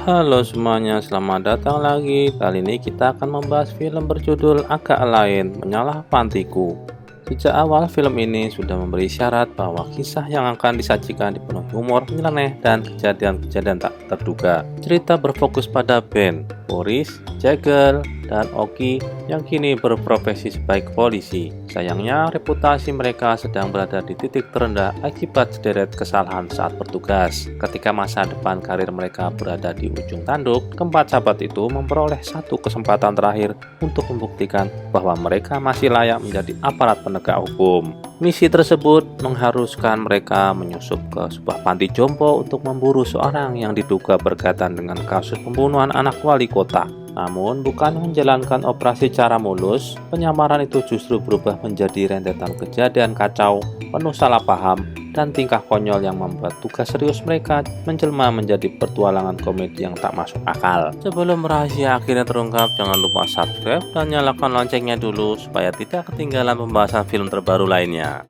Halo semuanya, selamat datang lagi. Kali ini kita akan membahas film berjudul Agak Lain, Menyalah Pantiku. Sejak awal film ini sudah memberi syarat bahwa kisah yang akan disajikan dipenuhi humor, nyeleneh, dan kejadian-kejadian tak terduga. Cerita berfokus pada Ben, Boris, Jagel, dan Oki yang kini berprofesi sebagai polisi. Sayangnya reputasi mereka sedang berada di titik terendah akibat sederet kesalahan saat bertugas. Ketika masa depan karir mereka berada di ujung tanduk, keempat sahabat itu memperoleh satu kesempatan terakhir untuk membuktikan bahwa mereka masih layak menjadi aparat penegak hukum. Misi tersebut mengharuskan mereka menyusup ke sebuah panti jompo untuk memburu seorang yang diduga berkaitan dengan kasus pembunuhan anak wali kota. Namun, bukan menjalankan operasi secara mulus, penyamaran itu justru berubah menjadi rentetan kejadian kacau, penuh salah paham, dan tingkah konyol yang membuat tugas serius mereka menjelma menjadi petualangan komedi yang tak masuk akal. Sebelum rahasia akhirnya terungkap, jangan lupa subscribe dan nyalakan loncengnya dulu supaya tidak ketinggalan pembahasan film terbaru lainnya.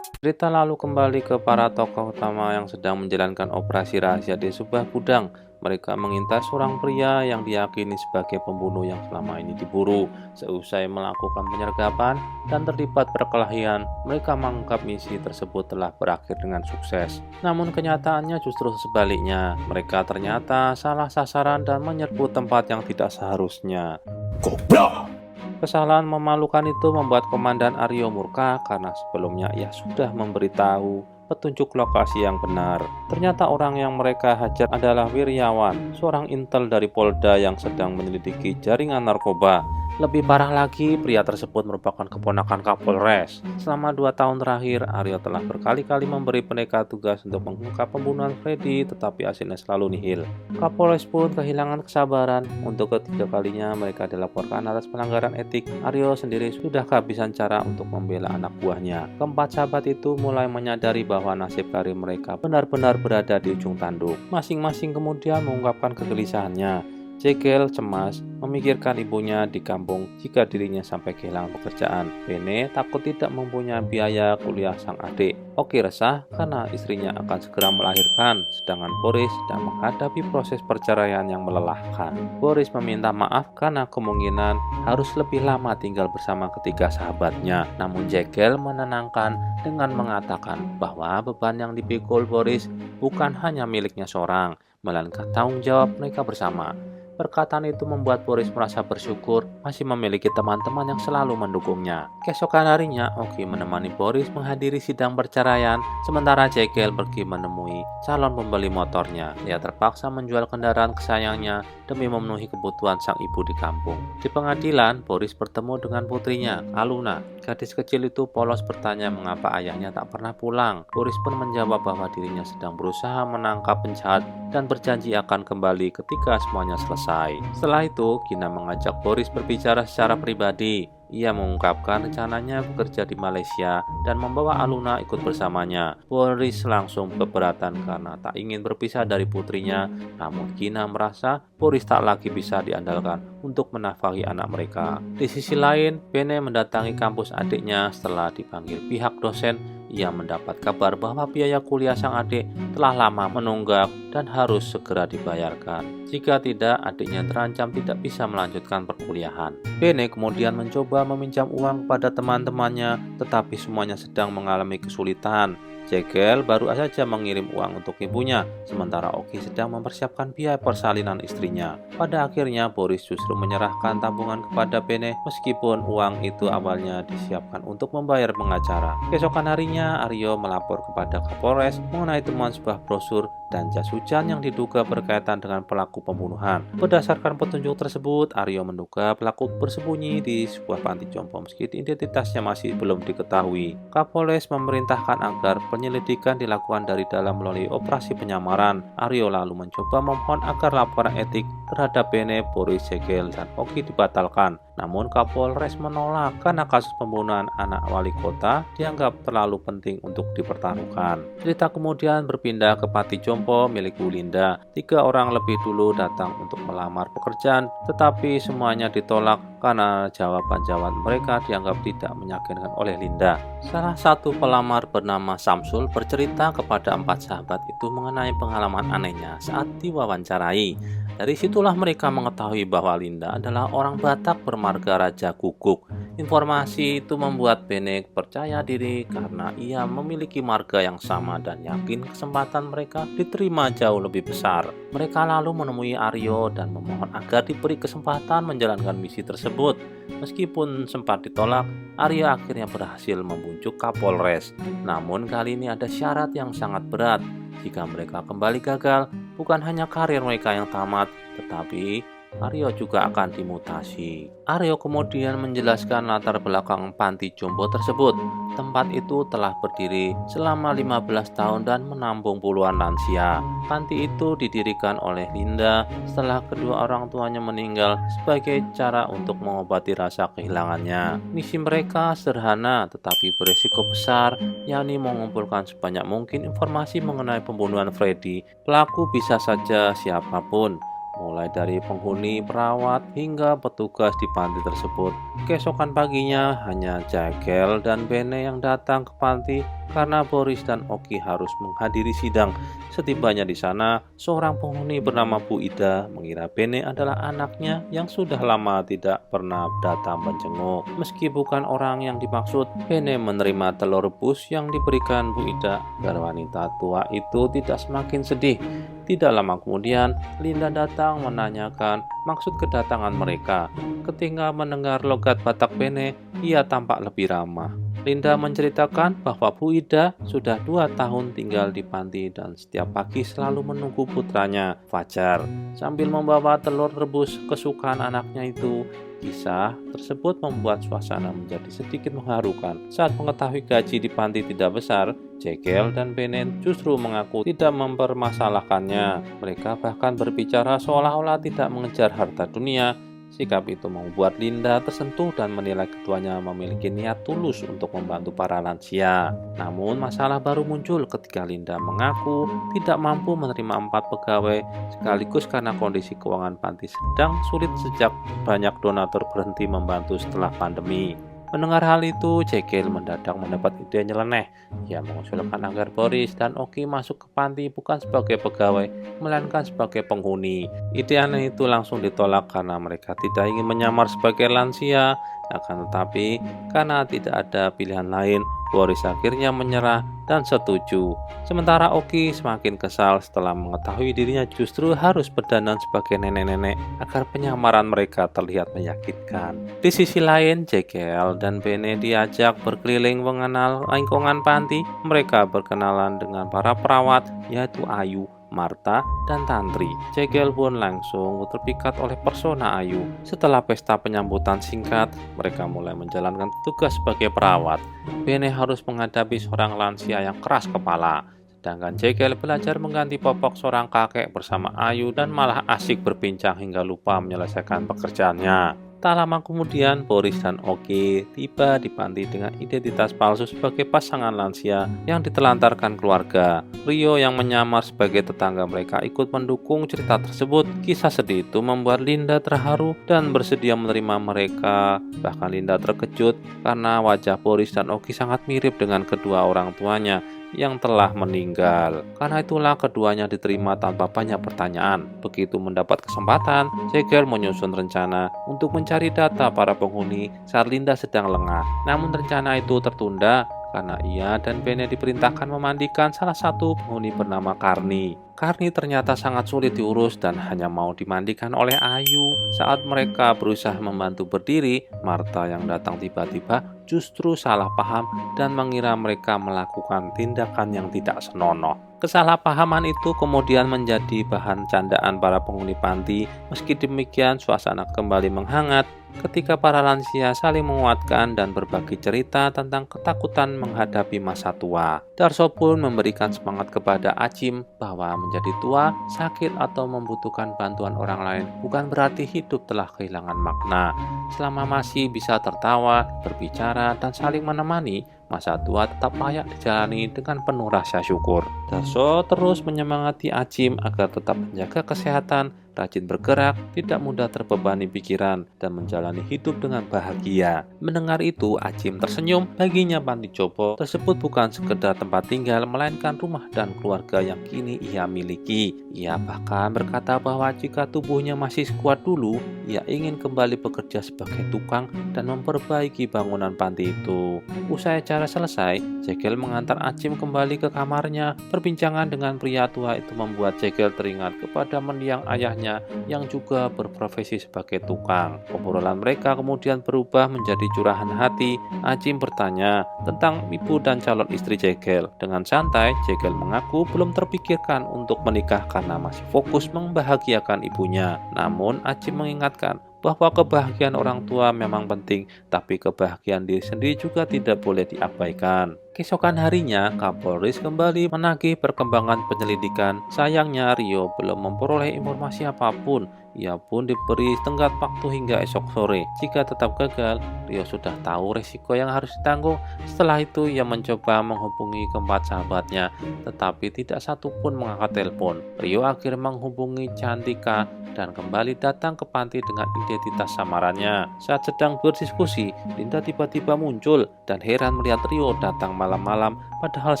Cerita lalu kembali ke para tokoh utama yang sedang menjalankan operasi rahasia di sebuah gudang. Mereka mengintai seorang pria yang diyakini sebagai pembunuh yang selama ini diburu. Seusai melakukan penyergapan dan terlibat perkelahian, mereka menganggap misi tersebut telah berakhir dengan sukses. Namun kenyataannya justru sebaliknya. Mereka ternyata salah sasaran dan menyerbu tempat yang tidak seharusnya. Goblok! Kesalahan memalukan itu membuat Komandan Aryo murka karena sebelumnya ia sudah memberitahu petunjuk lokasi yang benar. Ternyata orang yang mereka hajar adalah Wiryawan, seorang intel dari Polda yang sedang menyelidiki jaringan narkoba. Lebih parah lagi, pria tersebut merupakan keponakan Kapolres. Selama 2 tahun terakhir, Aryo telah berkali-kali memberi pendekar tugas untuk mengungkap pembunuhan Freddy, tetapi hasilnya selalu nihil. Kapolres pun kehilangan kesabaran. Untuk ketiga kalinya mereka dilaporkan atas pelanggaran etik. Aryo sendiri sudah kehabisan cara untuk membela anak buahnya. Keempat sahabat itu mulai menyadari bahwa nasib karir mereka benar-benar berada di ujung tanduk. Masing-masing kemudian mengungkapkan kegelisahannya. Jagel cemas memikirkan ibunya di kampung jika dirinya sampai kehilangan pekerjaan. Bene takut tidak mempunyai biaya kuliah sang adik. Oki resah karena istrinya akan segera melahirkan, sedangkan Boris sedang menghadapi proses perceraian yang melelahkan. Boris meminta maaf karena kemungkinan harus lebih lama tinggal bersama ketiga sahabatnya. Namun Jagel menenangkan dengan mengatakan bahwa beban yang dipikul Boris bukan hanya miliknya seorang, melainkan tanggung jawab mereka bersama. Perkataan itu membuat Boris merasa bersyukur masih memiliki teman-teman yang selalu mendukungnya. Keesokan harinya, Oki menemani Boris menghadiri sidang perceraian, sementara Jagel pergi menemui calon pembeli motornya. Dia terpaksa menjual kendaraan kesayangannya demi memenuhi kebutuhan sang ibu di kampung. Di pengadilan, Boris bertemu dengan putrinya, Aluna. Gadis kecil itu polos bertanya mengapa ayahnya tak pernah pulang. Boris pun menjawab bahwa dirinya sedang berusaha menangkap penjahat dan berjanji akan kembali ketika semuanya selesai. Setelah itu, Gina mengajak Boris berbicara secara pribadi. Ia mengungkapkan rencananya bekerja di Malaysia dan membawa Aluna ikut bersamanya. Boris langsung keberatan karena tak ingin berpisah dari putrinya. Namun Gina merasa Boris tak lagi bisa diandalkan untuk menafkahi anak mereka. Di sisi lain, Bene mendatangi kampus adiknya setelah dipanggil pihak dosen. Ia mendapat kabar bahwa biaya kuliah sang adik telah lama menunggak dan harus segera dibayarkan. Jika tidak, adiknya terancam tidak bisa melanjutkan perkuliahan. Bene kemudian mencoba meminjam uang kepada teman-temannya, tetapi semuanya sedang mengalami kesulitan. Jagel baru saja mengirim uang untuk ibunya, sementara Oki sedang mempersiapkan biaya persalinan istrinya. Pada akhirnya, Boris justru menyerahkan tabungan kepada Bene, meskipun uang itu awalnya disiapkan untuk membayar pengacara. Keesokan harinya, Aryo melapor kepada Kapolres mengenai temuan sebuah brosur dan jas hujan yang diduga berkaitan dengan pelaku pembunuhan. Berdasarkan petunjuk tersebut, Aryo menduga pelaku bersembunyi di sebuah panti jompo meski identitasnya masih belum diketahui. Kapolres memerintahkan agar penyelidikan dilakukan dari dalam melalui operasi penyamaran. Aryo lalu mencoba memohon agar laporan etik terhadap Bene, Boris, Jagel, Jekyll dan Oki dibatalkan. Namun Kapolres menolak karena kasus pembunuhan anak wali kota dianggap terlalu penting untuk dipertaruhkan. Cerita kemudian berpindah ke Panti Jompo milik Bu Linda. 3 orang lebih dulu datang untuk melamar pekerjaan, tetapi semuanya ditolak karena jawaban-jawaban mereka dianggap tidak meyakinkan oleh Linda. Salah satu pelamar bernama Samsul bercerita kepada 4 sahabat itu mengenai pengalaman anehnya saat diwawancarai. Dari situlah mereka mengetahui bahwa Linda adalah orang Batak bermarga Raja Guguk. Informasi itu membuat Bene percaya diri karena ia memiliki marga yang sama dan yakin kesempatan mereka diterima jauh lebih besar. Mereka lalu menemui Aryo dan memohon agar diberi kesempatan menjalankan misi tersebut. Meskipun sempat ditolak, Aryo akhirnya berhasil membujuk Kapolres. Namun kali ini ada syarat yang sangat berat. Jika mereka kembali gagal, bukan hanya karir mereka yang tamat, tetapi Aryo juga akan dimutasi. Aryo kemudian menjelaskan latar belakang Panti Jompo tersebut. Tempat itu telah berdiri selama 15 tahun dan menampung puluhan lansia. Panti itu didirikan oleh Linda setelah kedua orang tuanya meninggal sebagai cara untuk mengobati rasa kehilangannya. Misi mereka sederhana tetapi beresiko besar, yakni mengumpulkan sebanyak mungkin informasi mengenai pembunuhan Freddy. Pelaku bisa saja siapapun, mulai dari penghuni, perawat, hingga petugas di panti tersebut. Keesokan paginya hanya Jekyll dan Bene yang datang ke panti karena Boris dan Oki harus menghadiri sidang. Setibanya di sana, seorang penghuni bernama Bu Ida mengira Bene adalah anaknya yang sudah lama tidak pernah datang menjenguk. Meski bukan orang yang dimaksud, Bene menerima telur rebus yang diberikan Bu Ida agar wanita tua itu tidak semakin sedih. Tidak lama kemudian, Linda datang menanyakan maksud kedatangan mereka. Ketika mendengar logat Batak Bene, ia tampak lebih ramah. Linda menceritakan bahwa Bu Ida sudah 2 tahun tinggal di panti dan setiap pagi selalu menunggu putranya, Fajar, sambil membawa telur rebus kesukaan anaknya itu. Kisah tersebut membuat suasana menjadi sedikit mengharukan. Saat mengetahui gaji di panti tidak besar, Jekyll dan Bene justru mengaku tidak mempermasalahkannya. Mereka bahkan berbicara seolah-olah tidak mengejar harta dunia. Sikap itu membuat Linda tersentuh dan menilai keduanya memiliki niat tulus untuk membantu para lansia. Namun masalah baru muncul ketika Linda mengaku tidak mampu menerima 4 pegawai sekaligus karena kondisi keuangan panti sedang sulit sejak banyak donatur berhenti membantu setelah pandemi. Mendengar hal itu, Jekyll mendadak mendapat ide nyeleneh. Ia mengusulkan agar Boris dan Oki masuk ke panti bukan sebagai pegawai, melainkan sebagai penghuni. Ide aneh itu langsung ditolak karena mereka tidak ingin menyamar sebagai lansia. Akan tetapi, karena tidak ada pilihan lain, Boris akhirnya menyerah dan setuju. Sementara Oki semakin kesal setelah mengetahui dirinya justru harus berdandan sebagai nenek-nenek agar penyamaran mereka terlihat meyakinkan. Di sisi lain, Jekyll dan Bene diajak berkeliling mengenal lingkungan panti. Mereka berkenalan dengan para perawat, yaitu Ayu, Marta, dan Tantri. Jekyll pun langsung terpikat oleh persona Ayu. Setelah pesta penyambutan singkat, mereka mulai menjalankan tugas sebagai perawat. Bene harus menghadapi seorang lansia yang keras kepala, sedangkan Jekyll belajar mengganti popok seorang kakek bersama Ayu dan malah asyik berbincang hingga lupa menyelesaikan pekerjaannya. Tak lama kemudian, Boris dan Oki tiba di panti dengan identitas palsu sebagai pasangan lansia yang ditelantarkan keluarga. Rio yang menyamar sebagai tetangga mereka ikut mendukung cerita tersebut. Kisah sedih itu membuat Linda terharu dan bersedia menerima mereka. Bahkan Linda terkejut karena wajah Boris dan Oki sangat mirip dengan kedua orang tuanya yang telah meninggal. Karena itulah keduanya diterima tanpa banyak pertanyaan. Begitu mendapat kesempatan, Jekyll menyusun rencana untuk mencari data para penghuni saat Linda sedang lengah. Namun rencana itu tertunda karena ia dan Bene diperintahkan memandikan salah satu penghuni bernama Karni. Karni ternyata sangat sulit diurus dan hanya mau dimandikan oleh Ayu. Saat mereka berusaha membantu berdiri, Marta yang datang tiba-tiba justru salah paham dan mengira mereka melakukan tindakan yang tidak senonoh. Kesalahpahaman itu kemudian menjadi bahan candaan para penghuni panti. Meski demikian, suasana kembali menghangat. ketika para lansia saling menguatkan dan berbagi cerita tentang ketakutan menghadapi masa tua. Darso pun memberikan semangat kepada Acim bahwa menjadi tua, sakit atau membutuhkan bantuan orang lain bukan berarti hidup telah kehilangan makna. Selama masih bisa tertawa, berbicara, dan saling menemani, masa tua tetap layak dijalani dengan penuh rasa syukur. Darso terus menyemangati Acim agar tetap menjaga kesehatan, rajin bergerak, tidak mudah terbebani pikiran, dan menjalani hidup dengan bahagia. Mendengar itu, Acim tersenyum. Baginya Panti Jopo tersebut bukan sekedar tempat tinggal, melainkan rumah dan keluarga yang kini ia miliki. Ia bahkan berkata bahwa jika tubuhnya masih sekuat dulu, ia ingin kembali bekerja sebagai tukang dan memperbaiki bangunan panti itu. Usai acara selesai, Jekyll mengantar Acim kembali ke kamarnya. Perbincangan dengan pria tua itu membuat Jekyll teringat kepada mendiang ayahnya yang juga berprofesi sebagai tukang. Obrolan mereka kemudian berubah menjadi curahan hati. Acim bertanya tentang ibu dan calon istri Jekyll. Dengan santai, Jekyll mengaku belum terpikirkan untuk menikah karena masih fokus membahagiakan ibunya. Namun, Acim mengingatkan bahwa kebahagiaan orang tua memang penting, tapi kebahagiaan diri sendiri juga tidak boleh diabaikan. Keesokan harinya, Kapolres kembali menagih perkembangan penyelidikan. Sayangnya, Rio belum memperoleh informasi apapun. Ia pun diberi tenggat waktu hingga esok sore. Jika tetap gagal, Rio sudah tahu resiko yang harus ditanggung. Setelah itu, ia mencoba menghubungi keempat sahabatnya, tetapi tidak satu pun mengangkat telepon. Rio akhirnya menghubungi Cantika dan kembali datang ke panti dengan identitas samarannya. Saat sedang berdiskusi, Linda tiba-tiba muncul dan heran melihat Rio datang malam-malam, padahal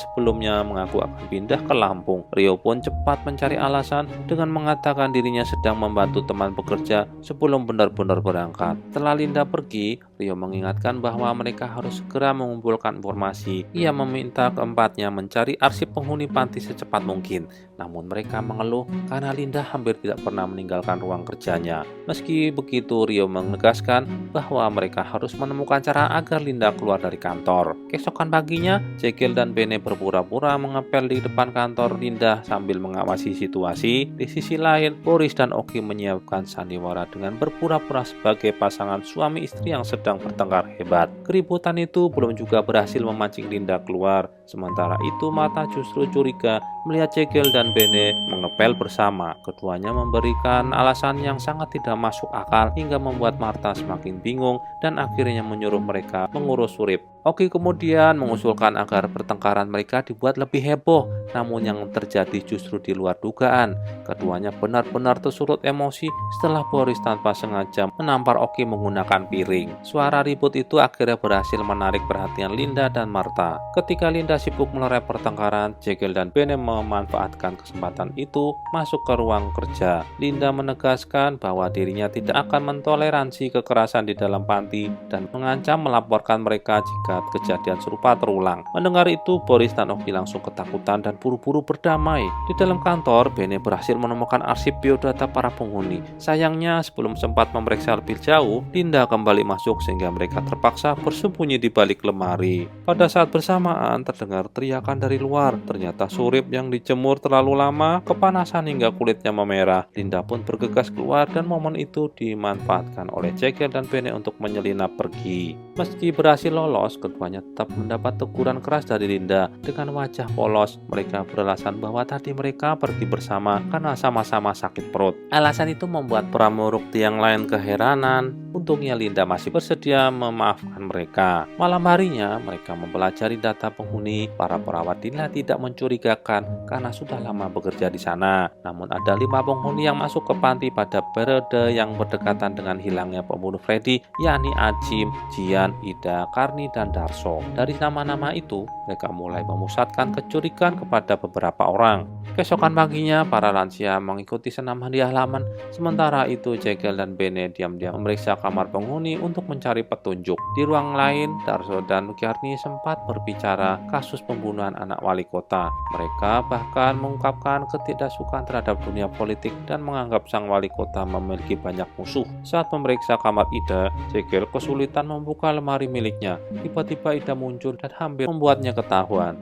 sebelumnya mengaku akan pindah ke Lampung. Rio pun cepat mencari alasan dengan mengatakan dirinya sedang membantu teman bekerja sebelum benar-benar berangkat. Setelah Linda pergi, Rio mengingatkan bahwa mereka harus segera mengumpulkan informasi. Ia meminta keempatnya mencari arsip penghuni panti secepat mungkin. Namun mereka mengeluh karena Linda hampir tidak pernah meninggalkan ruang kerjanya. Meski begitu, Rio menegaskan bahwa mereka harus menemukan cara agar Linda keluar dari kantor. Keesokan paginya, Jekyll dan Bene berpura-pura mengepel di depan kantor Linda sambil mengawasi situasi. Di sisi lain, Boris dan Oki menyiapkan sandiwara dengan berpura-pura sebagai pasangan suami istri yang sedang bertengkar hebat. Keributan itu belum juga berhasil memancing Linda keluar. Sementara itu, Martha justru curiga melihat Jekyll dan Bene mengepel bersama. Keduanya memberikan alasan yang sangat tidak masuk akal hingga membuat Martha semakin bingung dan akhirnya menyuruh mereka mengurus Surip. Oki kemudian mengusulkan agar pertengkaran mereka dibuat lebih heboh, namun yang terjadi justru di luar dugaan. Keduanya benar-benar tersulut emosi setelah Boris tanpa sengaja menampar Oki menggunakan piring. Suara ribut itu akhirnya berhasil menarik perhatian Linda dan Martha. Ketika Linda sibuk melerai pertengkaran, Jekyll dan Bene memanfaatkan kesempatan itu masuk ke ruang kerja. Linda menegaskan bahwa dirinya tidak akan mentoleransi kekerasan di dalam panti dan mengancam melaporkan mereka jika kejadian serupa terulang. Mendengar itu, Boris dan Oki langsung ketakutan dan buru-buru berdamai. Di dalam kantor, Bene berhasil menemukan arsip biodata para penghuni. Sayangnya, sebelum sempat memeriksa lebih jauh, Linda kembali masuk sehingga mereka terpaksa bersembunyi di balik lemari. Pada saat bersamaan, terdengar teriakan dari luar. Ternyata Surip yang dijemur terlalu lama, kepanasan hingga kulitnya memerah. Linda pun bergegas keluar dan momen itu dimanfaatkan oleh Jekyll dan Bene untuk menyelinap pergi. Meski berhasil lolos, keduanya tetap mendapat teguran keras dari Linda. Dengan wajah polos, mereka beralasan bahwa tadi mereka pergi bersama karena sama-sama sakit perut. Alasan itu membuat pramurukti yang lain keheranan. Untungnya Linda masih bersedia memaafkan mereka. Malam harinya, mereka mempelajari data penghuni. Para perawat Linda tidak mencurigakan karena sudah lama bekerja di sana. Namun ada 5 penghuni yang masuk ke panti pada periode yang berdekatan dengan hilangnya pembunuh Freddy, yakni Acim, Jian, Ida, Karni, dan Darso. Dari nama-nama itu, mereka mulai memusatkan kecurigaan kepada beberapa orang. Keesokan paginya, para lansia mengikuti senam di halaman. Sementara itu, Jekyll dan Bene diam-diam memeriksa kamar penghuni untuk mencari petunjuk. Di ruang lain, Darso dan Karni sempat berbicara kasus pembunuhan anak wali kota. Mereka bahkan mengungkapkan ketidaksukaan terhadap dunia politik dan menganggap sang wali kota memiliki banyak musuh. Saat memeriksa kamar Ida, Jekyll kesulitan membuka lemari miliknya. Tiba-tiba Ida muncul dan hampir membuatnya ketahuan.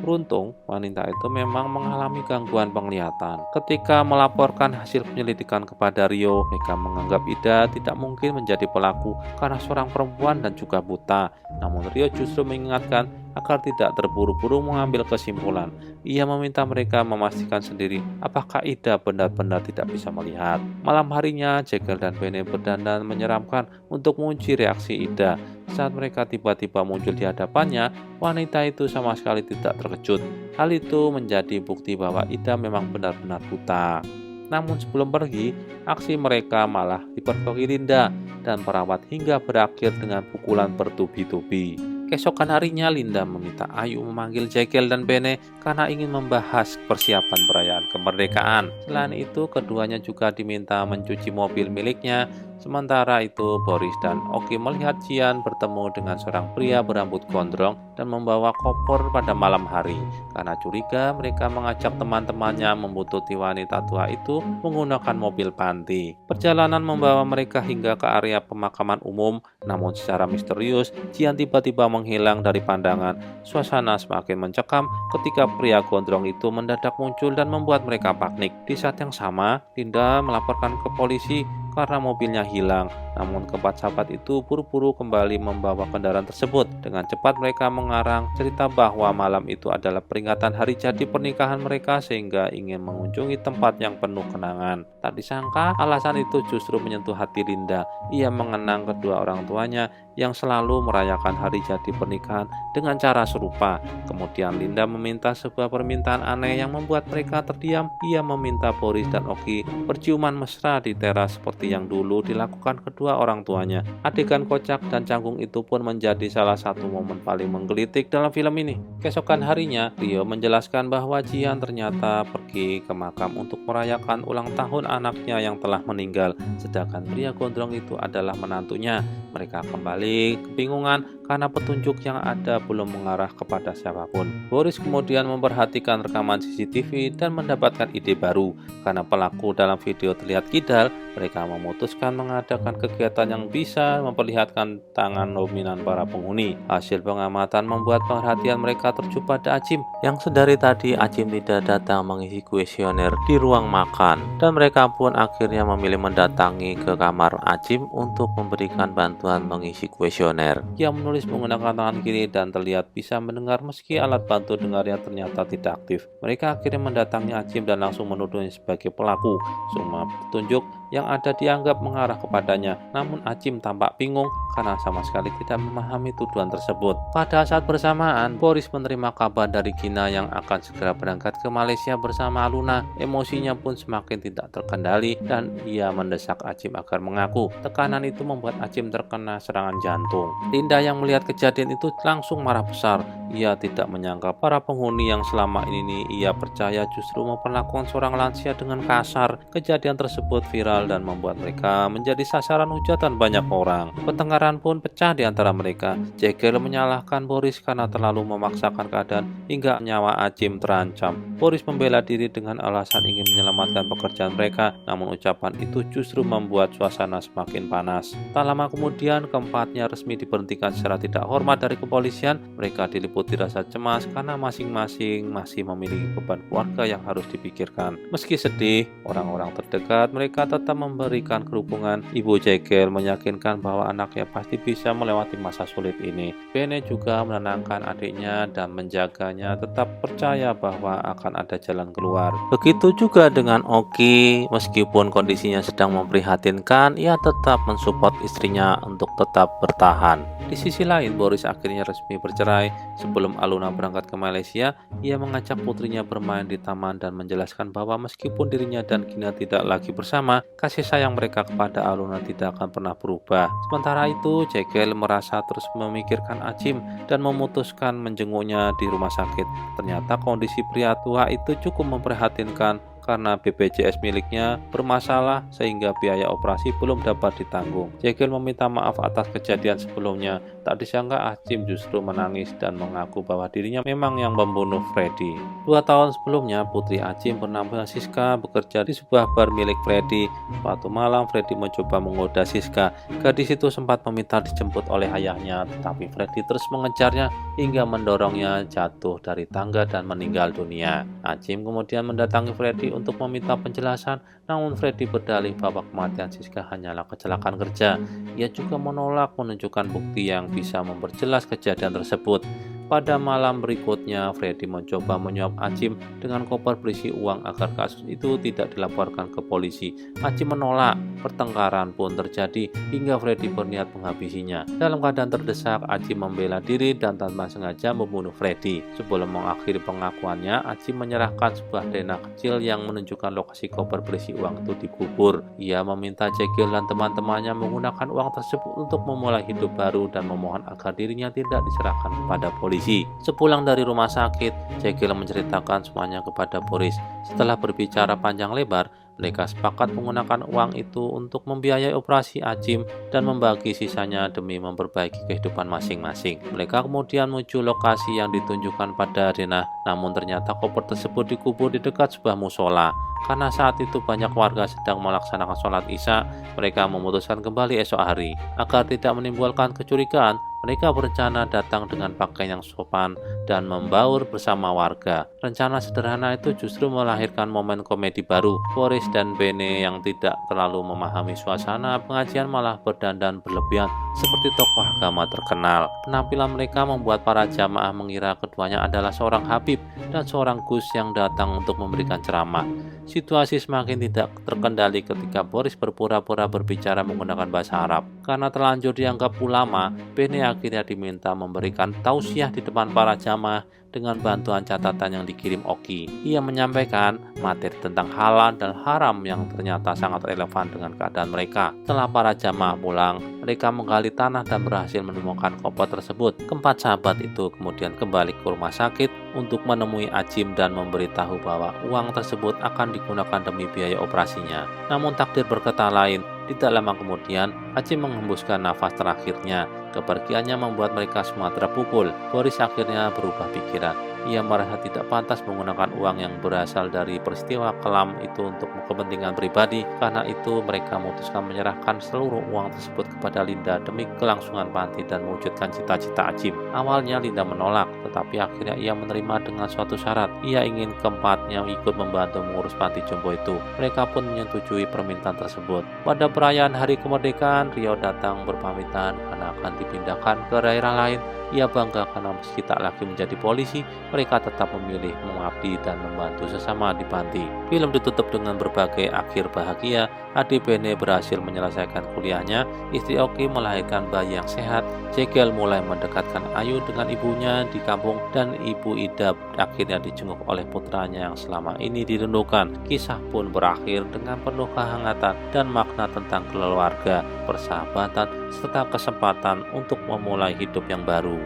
Beruntung, wanita itu memang mengalami gangguan penglihatan. Ketika melaporkan hasil penyelidikan kepada Rio, mereka menganggap Ida tidak mungkin menjadi pelaku karena seorang perempuan dan juga buta. Namun Rio justru mengingatkan agar tidak terburu-buru mengambil kesimpulan. Ia meminta mereka memastikan sendiri apakah Ida benar-benar tidak bisa melihat. Malam harinya, Jekyll dan Benny berdandan menyeramkan untuk menguji reaksi Ida. Saat mereka tiba-tiba muncul di hadapannya, wanita itu sama sekali tidak terkejut. Hal itu menjadi bukti bahwa Ida memang benar-benar buta. Namun sebelum pergi, aksi mereka malah dipergoki Linda dan perawat hingga berakhir dengan pukulan bertubi-tubi. Keesokan harinya, Linda meminta Ayu memanggil Jekyll dan Benny karena ingin membahas persiapan perayaan kemerdekaan. Selain itu, keduanya juga diminta mencuci mobil miliknya. Sementara itu, Boris dan Oki melihat Jian bertemu dengan seorang pria berambut gondrong dan membawa koper pada malam hari. Karena curiga, mereka mengajak teman-temannya membuntuti wanita tua itu menggunakan mobil panti. Perjalanan membawa mereka hingga ke area pemakaman umum, namun secara misterius, Jian tiba-tiba menghilang dari pandangan. Suasana semakin mencekam ketika pria gondrong itu mendadak muncul dan membuat mereka panik. Di saat yang sama, Linda melaporkan ke polisi karena mobilnya hilang. Namun keempat sahabat itu buru-buru kembali membawa kendaraan tersebut. Dengan cepat mereka mengarang cerita bahwa malam itu adalah peringatan hari jadi pernikahan mereka sehingga ingin mengunjungi tempat yang penuh kenangan. Tak disangka alasan itu justru menyentuh hati Linda. Ia mengenang kedua orang tuanya yang selalu merayakan hari jadi pernikahan dengan cara serupa. Kemudian Linda meminta sebuah permintaan aneh yang membuat mereka terdiam. Ia meminta Boris dan Oki berciuman mesra di teras seperti yang dulu dilakukan kedua orang tuanya. Adegan kocak dan canggung itu pun menjadi salah satu momen paling menggelitik dalam film ini. Keesokan harinya, Rio menjelaskan bahwa Jian ternyata pergi ke makam untuk merayakan ulang tahun anaknya yang telah meninggal, sedangkan pria gondrong itu adalah menantunya. Mereka kembali kebingungan karena petunjuk yang ada belum mengarah kepada siapapun. Boris kemudian memperhatikan rekaman CCTV dan mendapatkan ide baru. Karena pelaku dalam video terlihat kidal, mereka memutuskan mengadakan kegiatan yang bisa memperlihatkan tangan dominan para penghuni. Hasil pengamatan membuat perhatian mereka tertuju pada Acim, yang sedari tadi Acim tidak datang mengisi kuesioner di ruang makan, dan mereka pun akhirnya memilih mendatangi ke kamar Acim untuk memberikan bantuan mengisi kuesioner. Ia menulis menggunakan tangan kiri dan terlihat bisa mendengar meski alat bantu dengarnya ternyata tidak aktif. Mereka akhirnya mendatangi Acim dan langsung menuduhnya sebagai pelaku. Semua petunjuk yang ada dianggap mengarah kepadanya, namun Acim tampak bingung karena sama sekali tidak memahami tuduhan tersebut. Pada saat bersamaan, Boris menerima kabar dari Gina yang akan segera berangkat ke Malaysia bersama Luna. Emosinya pun semakin tidak terkendali dan ia mendesak Acim agar mengaku. Tekanan itu membuat Acim terkena serangan jantung. Linda yang melihat kejadian itu langsung marah besar. Ia tidak menyangka para penghuni yang selama ini ia percaya justru memperlakukan seorang lansia dengan kasar. Kejadian tersebut viral dan membuat mereka menjadi sasaran hujatan banyak orang. Pertengkaran pun pecah di antara mereka. Jekyll menyalahkan Boris karena terlalu memaksakan keadaan hingga nyawa Acim terancam. Boris membela diri dengan alasan ingin menyelamatkan pekerjaan mereka, namun ucapan itu justru membuat suasana semakin panas. Tak lama kemudian, keempatnya resmi diberhentikan secara tidak hormat dari kepolisian. Mereka diliputi rasa cemas karena masing-masing masih memiliki beban keluarga yang harus dipikirkan. Meski sedih, orang-orang terdekat mereka tetap memberikan kerukungan. Ibu Jekyll meyakinkan bahwa anaknya pasti bisa melewati masa sulit ini. Benny juga menenangkan adiknya dan menjaganya tetap percaya bahwa akan ada jalan keluar. Begitu juga dengan Oki, meskipun kondisinya sedang memprihatinkan, ia tetap mensupport istrinya untuk tetap bertahan. Di sisi lain, Boris akhirnya resmi bercerai. Sebelum Aluna berangkat ke Malaysia, ia mengajak putrinya bermain di taman dan menjelaskan bahwa meskipun dirinya dan Gina tidak lagi bersama, kasih sayang mereka kepada Aluna tidak akan pernah berubah. Sementara itu, Jekyll merasa terus memikirkan Acim dan memutuskan menjenguknya di rumah sakit. Ternyata kondisi pria tua itu cukup memprihatinkan karena BPJS miliknya bermasalah sehingga biaya operasi belum dapat ditanggung. Jekyll meminta maaf atas kejadian sebelumnya. Tak disangka Acim justru menangis dan mengaku bahwa dirinya memang yang membunuh Freddy. 2 tahun sebelumnya, putri Acim bernama Siska bekerja di sebuah bar milik Freddy. Suatu malam, Freddy mencoba menggoda Siska. Gadis itu sempat meminta dijemput oleh ayahnya, tetapi Freddy terus mengejarnya hingga mendorongnya jatuh dari tangga dan meninggal dunia. Acim kemudian mendatangi Freddy untuk meminta penjelasan, namun Freddy berdalih bahwa kematian Siska hanyalah kecelakaan kerja. Ia juga menolak menunjukkan bukti yang bisa memperjelas kejadian tersebut. Pada malam berikutnya, Freddy mencoba menyuap Acim dengan koper berisi uang agar kasus itu tidak dilaporkan ke polisi. Acim menolak. Pertengkaran pun terjadi hingga Freddy berniat menghabisinya. Dalam keadaan terdesak, Acim membela diri dan tanpa sengaja membunuh Freddy. Sebelum mengakhiri pengakuannya, Acim menyerahkan sebuah denah kecil yang menunjukkan lokasi koper berisi uang itu dikubur. Ia meminta Jegel dan teman-temannya menggunakan uang tersebut untuk memulai hidup baru dan memohon agar dirinya tidak diserahkan kepada polisi. Sepulang dari rumah sakit, Jegel menceritakan semuanya kepada Boris. Setelah berbicara panjang lebar, mereka sepakat menggunakan uang itu untuk membiayai operasi Acim dan membagi sisanya demi memperbaiki kehidupan masing-masing. Mereka kemudian menuju lokasi yang ditunjukkan pada denah, namun ternyata koper tersebut dikubur di dekat sebuah musola. Karena saat itu banyak warga sedang melaksanakan sholat Isya, mereka memutuskan kembali esok hari. Agar tidak menimbulkan kecurigaan, mereka berencana datang dengan pakaian yang sopan dan membaur bersama warga. Rencana sederhana itu justru melahirkan momen komedi baru. Boris dan Bene yang tidak terlalu memahami suasana pengajian malah berdandan berlebihan seperti tokoh agama terkenal. Penampilan mereka membuat para jamaah mengira keduanya adalah seorang habib dan seorang gus yang datang untuk memberikan ceramah. Situasi semakin tidak terkendali ketika Boris berpura-pura berbicara menggunakan bahasa Arab. Karena terlanjur dianggap ulama, Bene akhirnya diminta memberikan tausiah di depan para jamaah dengan bantuan catatan yang dikirim Oki. Ia menyampaikan materi tentang halal dan haram yang ternyata sangat relevan dengan keadaan mereka. Setelah para jamaah pulang, mereka menggali tanah dan berhasil menemukan koper tersebut. Keempat sahabat itu kemudian kembali ke rumah sakit untuk menemui Acim dan memberitahu bahwa uang tersebut akan digunakan demi biaya operasinya. Namun takdir berkata lain. Tidak lama kemudian, Acim menghembuskan nafas terakhirnya. Kepergiannya membuat mereka semua terpukul. Boris akhirnya berubah pikiran. Ia merasa tidak pantas menggunakan uang yang berasal dari peristiwa kelam itu untuk kepentingan pribadi. Karena itu mereka memutuskan menyerahkan seluruh uang tersebut kepada Linda demi kelangsungan panti dan mewujudkan cita-cita Acim. Awalnya Linda menolak, tetapi akhirnya ia menerima dengan suatu syarat. Ia ingin keempatnya ikut membantu mengurus panti jompo itu. Mereka pun menyetujui permintaan tersebut. Pada perayaan Hari Kemerdekaan, Rio datang berpamitan karena akan dipindahkan ke daerah lain. Ia bangga karena meski tak lagi menjadi polisi, mereka tetap memilih mengabdi dan membantu sesama di panti. Film ditutup dengan berbagai akhir bahagia. Adik Bene berhasil menyelesaikan kuliahnya, istri Oki melahirkan bayi yang sehat, Jegel mulai mendekatkan Ayu dengan ibunya di kampung, dan Ibu Ida akhirnya dijenguk oleh putranya yang selama ini dirindukan. Kisah pun berakhir dengan penuh kehangatan dan makna tentang keluarga, persahabatan, serta kesempatan untuk memulai hidup yang baru.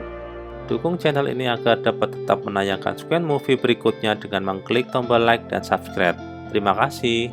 Dukung channel ini agar dapat tetap menayangkan Squid Movie berikutnya dengan mengklik tombol like dan subscribe. Terima kasih.